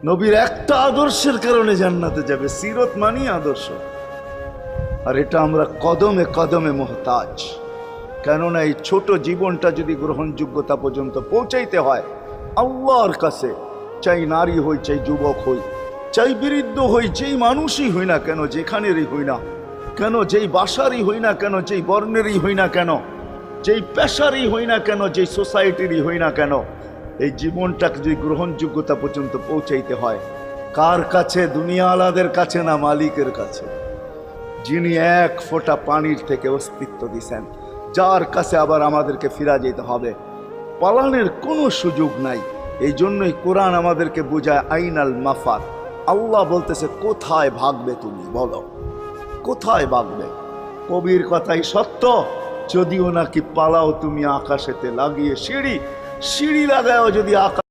নবীর একটা আদর্শের কারণে জান্নাতে যাবে। সিরত মানি আদর্শ। আর এটা আমরা কদমে কদমে মোহতাজ। কেননা এই ছোট জীবনটা যদি গ্রহণযোগ্যতা পর্যন্ত পৌঁছাইতে হয় আল্লাহর কাছে, চাই নারী হই, চাই যুবক হই, চাই বৃদ্ধ হই, যেই মানুষই হই না কেন, যেখানেরই হই না কেন, যেই বাসারই হই না কেন, যেই বর্ণেরই হই না কেন, যেই পেশারই হই না কেন, যেই সোসাইটিরই হই না কেন, এই জীবনটাকে যদি গ্রহণযোগ্যতা পর্যন্ত পৌঁছাইতে হয় কার কাছে? দুনিয়া আলাদের কাছে না, মালিকের কাছে, যিনি এক ফোঁটা পানির থেকে অস্তিত্ব দিছেন, যার কাছে আবার আমাদেরকে ফিরা যেতে হবে। পালানের কোনো সুযোগ নাই। এই জন্যই কোরআন আমাদেরকে বোঝায় আইনাল মাফার। আল্লাহ বলতেছে কোথায় ভাগবে তুমি, বলো কোথায় ভাগবে? কবির কথাই সত্য, যদিও নাকি পালাও তুমি আকাশেতে লাগিয়ে সিঁড়ি, সিঁড়ি লাগাও যদি আকাশ